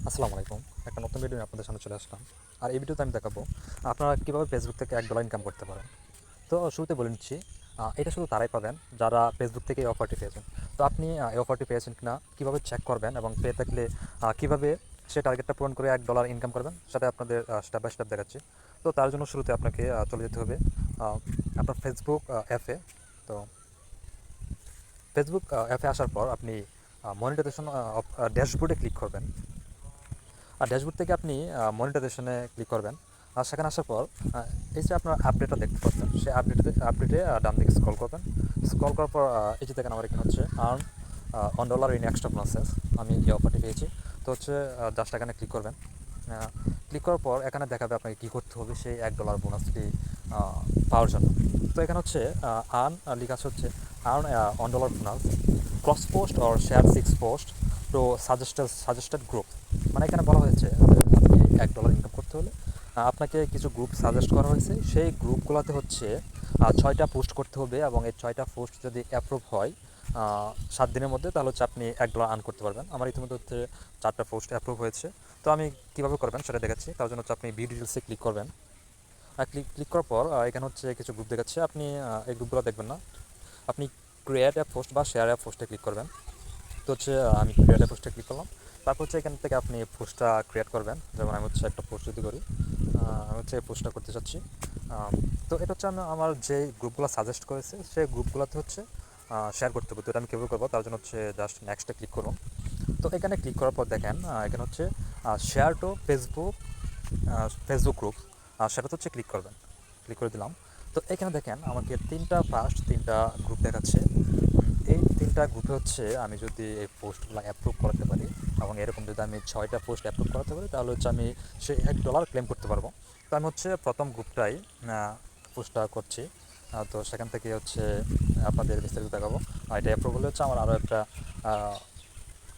আসসালামু আলাইকুম। একটা নতুন ভিডিও নিয়ে আপনাদের সামনে চলে আসলাম। আর এই ভিডিওতে আমি দেখাবো আপনারা কীভাবে ফেসবুক থেকে $1 ইনকাম করতে পারেন। তো শুরুতে বলে নিচ্ছি, এটা শুধু তারাই পাবেন যারা ফেসবুক থেকে এই অফারটি পেয়েছেন। তো আপনি এই অফারটি পেয়েছেন কিনা কীভাবে চেক করবেন এবং পেয়ে থাকলে কীভাবে সে টার্গেটটা পূরণ করে $1 ইনকাম করবেন সেটা আপনাদের স্টেপ বাই স্টেপ দেখাচ্ছি। তো তার জন্য শুরুতে আপনাকে চলে যেতে হবে আপনার ফেসবুক অ্যাপে। তো ফেসবুক অ্যাপে আসার পর আপনি মনিটাইজেশন ড্যাশবোর্ডে ক্লিক করবেন। আর ড্যাশবোর্ড থেকে আপনি মনিটাইজেশনে ক্লিক করবেন। আর সেখানে আসার পর এই যে আপনার আপডেটটা দেখতে পাচ্ছেন, সেই আপডেটে ডান দিকে স্ক্রল করবেন। স্ক্রল করার পর এই যে দেখেন আমার এখানে হচ্ছে আর্ন $1 ইন এক্সট্রা বোনাসেস। আমি এই অফারটি পেয়েছি। তো হচ্ছে জাস্ট এখানে ক্লিক করবেন। ক্লিক করার পর এখানে দেখাবে আপনাকে কী করতে হবে সেই $1 বোনাসটি পাওয়ার জন্য। তো এখানে হচ্ছে আর্ন লেখা আছে হচ্ছে earn $1 bonus, cross post or share 6 post to suggested group. মানে এখানে বলা হয়েছে আপনি $1 ইনকাম করতে হলে আপনাকে কিছু গ্রুপ সাজেস্ট করা হয়েছে, সেই গ্রুপগুলোতে হচ্ছে 6টা পোস্ট করতে হবে এবং এই 6টা পোস্ট যদি অ্যাপ্রুভ হয় 7 দিনের মধ্যে, তাহলে হচ্ছে আপনি $1 আর্ন করতে পারবেন। আমার ইতিমধ্যে হচ্ছে 4টা পোস্ট অ্যাপ্রুভ হয়েছে। তো আমি কীভাবে করবেন সেটা দেখাচ্ছি। তার জন্য হচ্ছে আপনি ভিউ ডিটেলসে ক্লিক করবেন। আর ক্লিক করার পর এখানে হচ্ছে কিছু গ্রুপ দেখাচ্ছে। আপনি এই গ্রুপগুলো দেখবেন না, আপনি ক্রিয়েট অ্যাপ পোস্ট বা শেয়ার অ্যাপ পোস্টে ক্লিক করবেন। তো হচ্ছে আমি ক্রিয়েট অ্যাপ পোস্টে ক্লিক করলাম। তারপর হচ্ছে এখান থেকে আপনি পোস্টটা ক্রিয়েট করবেন। যেমন আমি হচ্ছে একটা পোস্ট যদি করি, আমি হচ্ছে এই পোস্টটা করতে চাচ্ছি। তো এটা হচ্ছে আমি আমার যে গ্রুপগুলো সাজেস্ট করেছে সেই গ্রুপগুলোতে হচ্ছে শেয়ার করতে হবে। তো এটা আমি কীভাবে করবো, তার জন্য হচ্ছে জাস্ট নেক্সটে ক্লিক করুন। তো এখানে ক্লিক করার পর দেখেন এখানে হচ্ছে শেয়ার টু ফেসবুক গ্রুপ, সেটাতে হচ্ছে ক্লিক করবেন। ক্লিক করে দিলাম। তো এখানে দেখেন আমাকে তিনটা গ্রুপ দেখাচ্ছে। এই 3টা গ্রুপে হচ্ছে আমি যদি এই পোস্টগুলো অ্যাপ্রুভ করাতে পারি এবং এরকম যদি আমি 6টা পোস্ট অ্যাপ্রুভ করাতে পারি, তাহলে হচ্ছে আমি সেই $1 ক্লেম করতে পারবো। তো আমি হচ্ছে প্রথম গ্রুপটাই পোস্টটা করছি। তো সেখান থেকে হচ্ছে আপনাদের বিস্তারিত দেখাবো। এটা অ্যাপ্রুভ হলে হচ্ছে আমার আরও একটা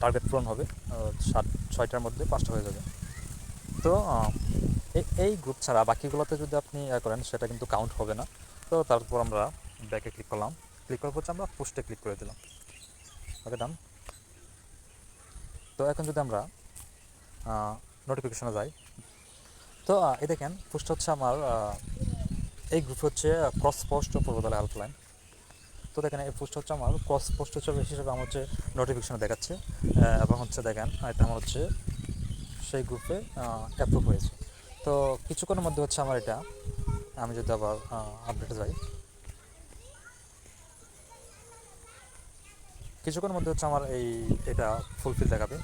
টার্গেট পূরণ হবে। 6টার মধ্যে 5টা হয়ে যাবে। তো এই গ্রুপ ছাড়া বাকিগুলোতে যদি আপনি করেন সেটা কিন্তু কাউন্ট হবে না। তো তারপর আমরা ব্যাকে ক্লিক করলাম। ক্লিক করার পর আমরা পোস্টে ক্লিক করে দিলাম। ওকে, ডান। তো এখন যদি আমরা নোটিফিকেশনে যাই, তো এই দেখেন পোস্ট হচ্ছে আমার এই গ্রুপ হচ্ছে ক্রস পোস্ট পূর্বতলা হেল্পলাইন। তো দেখেন এই পোস্ট হচ্ছে আমার ক্রস পোস্ট হিসেবে আমার হচ্ছে নোটিফিকেশনে দেখাচ্ছে। এবং হচ্ছে দেখেন এটা আমার হচ্ছে সেই গ্রুপে অ্যাপ্রুভ হয়েছে। তো কিছুক্ষণের মধ্যে হচ্ছে আমার এটা, আমি যদি আবার আপডেটে যাই, কিছুক্ষণের মধ্যে হচ্ছে আমার এটা ফুলফিল দেখাবে।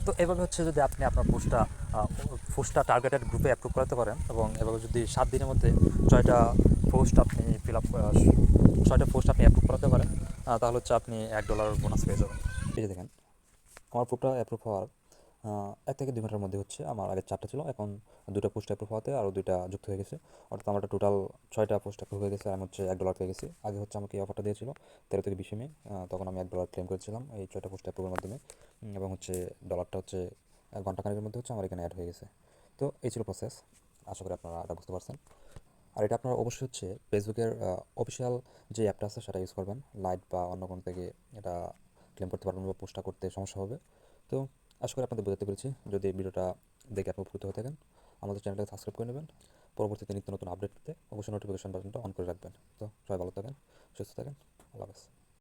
তো এভাবে হচ্ছে যদি আপনি আপনার পোস্টটা টার্গেটেড গ্রুপে অ্যাপ্রুভ করাতে পারেন এবং এভাবে যদি 7 দিনের মধ্যে 6টা পোস্ট আপনি ফিল আপ 6টা পোস্ট আপনি অ্যাপ্রুভ করাতে পারেন, তাহলে হচ্ছে আপনি $1 বোনাস পেয়ে যাবেন। এই যে দেখেন আমার প্রুফটা অ্যাপ্রুভ হওয়ার 1 থেকে 2 ঘন্টার মধ্যে হচ্ছে আমার আগে 4টা ছিল, এখন 2টা পোস্ট অ্যাপ্রুভ হওয়াতে আরও 2টা যুক্ত হয়ে গেছে। অর্থাৎ আমার টোটাল 6টা পোস্ট অ্যাপ্রুভ হয়ে গেছে। আমি হচ্ছে $1 পেয়ে গেছি। আগে হচ্ছে আমাকে এই অফারটা দিয়েছিল 13 থেকে 20 মে। তখন আমি $1 ক্লেম করেছিলাম এই 6টা পোস্ট অ্যাপ্রুভের মাধ্যমে। এবং হচ্ছে ডলারটা হচ্ছে ঘন্টাখানেকের মধ্যে হচ্ছে আমার এখানে অ্যাড হয়ে গেছে। তো এই ছিল প্রসেস। আশা করি আপনারা এটা বুঝতে পারছেন। আর এটা আপনারা অবশ্যই হচ্ছে ফেসবুকের অফিসিয়াল যে অ্যাপটা আছে সেটা ইউজ করবেন। লাইট বা অন্য কোনো থেকে এটা ক্লেম করতে পারবেন বা পোস্টটা করতে সমস্যা হবে। তো আশা করি আপনাদের বোঝাতে পেরেছি। যদি এই ভিডিওটা দেখে আপনি উপকৃত হয়ে থাকেন, আমাদের চ্যানেলটাকে সাবস্ক্রাইব করে নেবেন। পরবর্তীতে নিত্য নতুন আপডেট পেতে অবশ্যই নোটিফিকেশন বাটনটা অন করে রাখবেন। তো সবাই ভালো থাকেন, সুস্থ থাকেন। আল্লাহ হাফেজ।